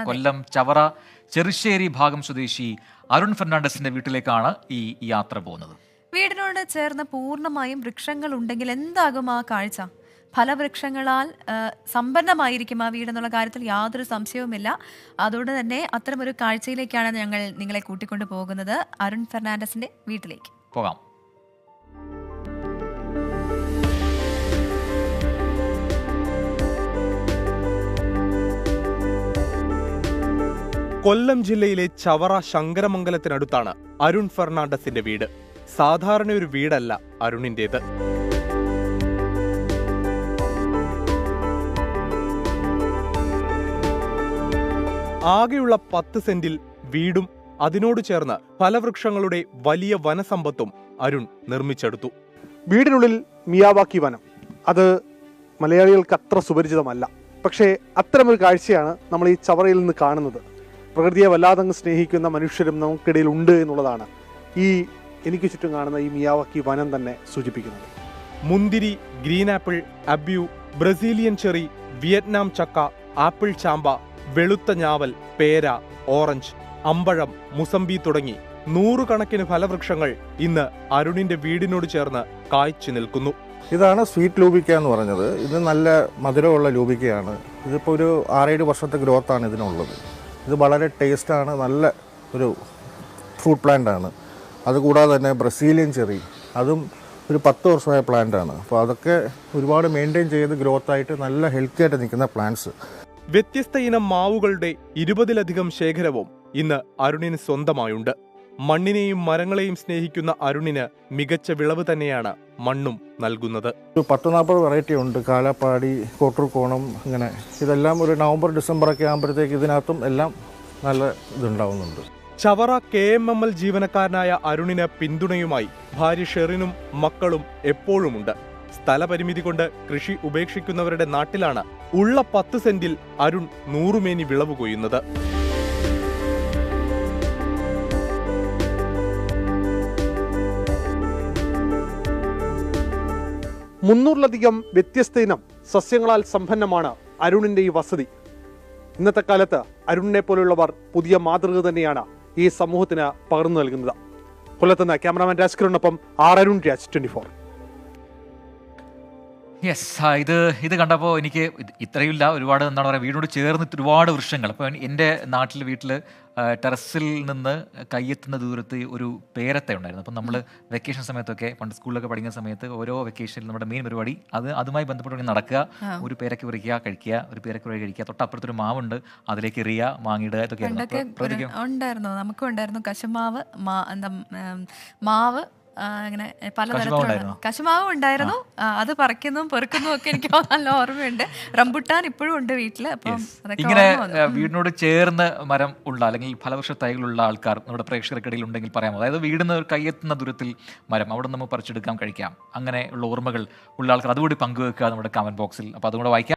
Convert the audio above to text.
കൊല്ലം ചവറ ചെറുശ്ശേരി ഭാഗം സ്വദേശി അരുൺ ഫെർണാണ്ടസിന്റെ വീട്ടിലേക്കാണ് ഈ യാത്ര പോകുന്നത്. വീടിനോട് ചേർന്ന് പൂർണ്ണമായും വൃക്ഷങ്ങൾ ഉണ്ടെങ്കിൽ എന്താകും ആ കാഴ്ച? ഫലവൃക്ഷങ്ങളാൽ സമ്പന്നമായിരിക്കും ആ വീടെന്നുള്ള കാര്യത്തിൽ യാതൊരു സംശയവുമില്ല. അതുകൊണ്ട് തന്നെ അത്തരമൊരു കാഴ്ചയിലേക്കാണ് ഞങ്ങൾ നിങ്ങളെ കൂട്ടിക്കൊണ്ടു പോകുന്നത്, അരുൺ ഫെർണാണ്ടസിന്റെ വീട്ടിലേക്ക് പോകാം. കൊല്ലം ജില്ലയിലെ ചവറ ശങ്കരമംഗലത്തിനടുത്താണ് അരുൺ ഫെർണാണ്ടസിന്റെ വീട്. സാധാരണ ഒരു വീടല്ല അരുണിന്റേത്. ആകെയുള്ള 10 സെന്റിൽ വീടും അതിനോട് ചേർന്ന് ഫലവൃക്ഷങ്ങളുടെ വലിയ വനസമ്പത്തും അരുൺ നിർമ്മിച്ചെടുത്തു. വീടിനുള്ളിൽ മിയാവാക്കി വനം, അത് മലയാളികൾക്ക് അത്ര സുപരിചിതമല്ല. പക്ഷേ അത്തരമൊരു കാഴ്ചയാണ് നമ്മൾ ഈ ചവറയിൽ നിന്ന് കാണുന്നത്. പ്രകൃതിയെ വല്ലാതങ്ങ് സ്നേഹിക്കുന്ന മനുഷ്യരും നമുക്കിടയിൽ ഉണ്ട് എന്നുള്ളതാണ് ഈ എനിക്ക് ചുറ്റും കാണുന്ന ഈ മിയാവാക്കി വനം തന്നെ സൂചിപ്പിക്കുന്നത്. മുന്തിരി, ഗ്രീൻ ആപ്പിൾ, അബ്യൂ, ബ്രസീലിയൻ ചെറി, വിയറ്റ്നാം ചക്ക, ആപ്പിൾ ചാമ്പ, വെളുത്ത ഞാവൽ, പേര, ഓറഞ്ച്, അമ്പഴം, മുസംബി തുടങ്ങി 100 കണക്കിന് ഫലവൃക്ഷങ്ങൾ ഇന്ന് അരുണിന്റെ വീടിനോട് ചേർന്ന് കായ്ച്ചു നിൽക്കുന്നു. ഇതാണ് സ്വീറ്റ് ലൂബിക്ക എന്ന് പറഞ്ഞത്. ഇത് നല്ല മധുരമുള്ള ലൂബിക്കയാണ്. ഇതിപ്പോൾ ഒരു 6-7 വർഷത്തെ ഗ്രോത്താണ് ഇതിനുള്ളത്. ഇത് വളരെ ടേസ്റ്റാണ്, നല്ല ഒരു ഫ്രൂട്ട് പ്ലാന്റാണ്. അതുകൂടാതെ തന്നെ ബ്രസീലിയൻ ചെറി, അതും ഒരു 10 വർഷമായ പ്ലാന്റാണ്. അപ്പോൾ അതൊക്കെ ഒരുപാട് മെയിൻറ്റെയിൻ ചെയ്ത് ഗ്രോത്തായിട്ട് നല്ല ഹെൽത്തി ആയിട്ട് നിൽക്കുന്ന പ്ലാന്റ്സ്. വ്യത്യസ്ത ഇനം മാവുകളുടെ 20-ലധികം ശേഖരവും ഇന്ന് അരുണിന് സ്വന്തമായുണ്ട്. മണ്ണിനെയും മരങ്ങളെയും സ്നേഹിക്കുന്ന അരുണിന് മികച്ച വിളവ് തന്നെയാണ് മണ്ണും നൽകുന്നത്. ഒരു 10-40 വെറൈറ്റി ഉണ്ട്. കാലാപ്പാടി, കോട്ടൂർക്കോണം, അങ്ങനെ ഇതെല്ലാം ഒരു നവംബർ ഡിസംബർ ഒക്കെ ആകുമ്പോഴത്തേക്ക് ഇതിനകത്തും എല്ലാം നല്ല ഇതുണ്ടാവുന്നുണ്ട്. ചവറ KMML ജീവനക്കാരനായ അരുണിന് പിന്തുണയുമായി ഭാര്യ ഷെറിനും മക്കളും എപ്പോഴുമുണ്ട്. സ്ഥലപരിമിതി കൊണ്ട് കൃഷി ഉപേക്ഷിക്കുന്നവരുടെ നാട്ടിലാണ് ഉള്ള 10 സെന്റിൽ അരുൺ 100 മേനി വിളവ് കൊയ്യുന്നത്. 300-ലധികം വ്യത്യസ്ത ഇനം സസ്യങ്ങളാൽ സമ്പന്നമാണ് അരുണിന്റെ ഈ വസതി. ഇന്നത്തെ കാലത്ത് അരുണിനെ പോലുള്ളവർ പുതിയ മാതൃക തന്നെയാണ് ഈ സമൂഹത്തിന് പകർന്നു നൽകുന്നത്. കൊല്ലത്തുനിന്ന് ക്യാമറാമാൻ രാജ്കിരണിനൊപ്പം അരുൺ രാജ്, 24. യെസ്, ഇത് കണ്ടപ്പോൾ എനിക്ക് ഇത്രയില്ല, ഒരുപാട് എന്താണ് പറയുക, വീടിനോട് ചേർന്ന് ഒരുപാട് വൃക്ഷങ്ങൾ. അപ്പോൾ എൻ്റെ വീട്ടിൽ ടെറസിൽ നിന്ന് കയ്യെത്തുന്ന ദൂരത്ത് ഒരു പേരത്ത ഉണ്ടായിരുന്നു. അപ്പം നമ്മൾ വെക്കേഷൻ സമയത്തൊക്കെ പണ്ട് സ്കൂളിലൊക്കെ പഠിക്കുന്ന സമയത്ത് ഓരോ വെക്കേഷനിൽ നമ്മുടെ മെയിൻ പരിപാടി അതുമായി ബന്ധപ്പെട്ട് നടക്കുക, ഒരു പേരയ്ക്ക് പറിക്കുക, കഴിക്കുക, ഒരു പേരയ്ക്ക് വഴി കഴിക്കുക, തൊട്ടപ്പുറത്തൊരു മാവുണ്ട്, അതിലേക്ക് എറിയുക, മാങ്ങിടുക, ഇതൊക്കെ ഉണ്ടായിരുന്നു. നമുക്കും ഉണ്ടായിരുന്നു കശുമാവ്, മാവ്, അങ്ങനെ പലതരത്തിലുള്ള കശുമാവും ഉണ്ടായിരുന്നു. അത് പറിക്കുന്നതും പെറുക്കുന്നതും ഒക്കെ എനിക്ക് നല്ല ഓർമ്മയുണ്ട്. റംബുട്ടാൻ ഇപ്പോഴും ഉണ്ട് വീട്ടില്. അപ്പം ഇങ്ങനെ വീടിനോട് ചേർന്ന് മരം ഉള്ള അല്ലെങ്കിൽ ഫലവൃക്ഷ തൈകളുള്ള ആൾക്കാർ നമ്മുടെ പ്രേക്ഷകർക്കിടയിൽ ഉണ്ടെങ്കിൽ പറയാമോ? അതായത് വീടിന് കയ്യെത്തുന്ന ദൂരത്തിൽ മരം, അവിടെ നമുക്ക് പറിച്ചെടുക്കാം, കഴിക്കാം, അങ്ങനെ ഉള്ള ഓർമ്മകൾ ഉള്ള ആൾക്കാർ അതുകൂടി പങ്കുവെക്കുക നമ്മുടെ കമന്റ് ബോക്സിൽ. അപ്പോൾ അതുകൂടെ വായിക്കാം.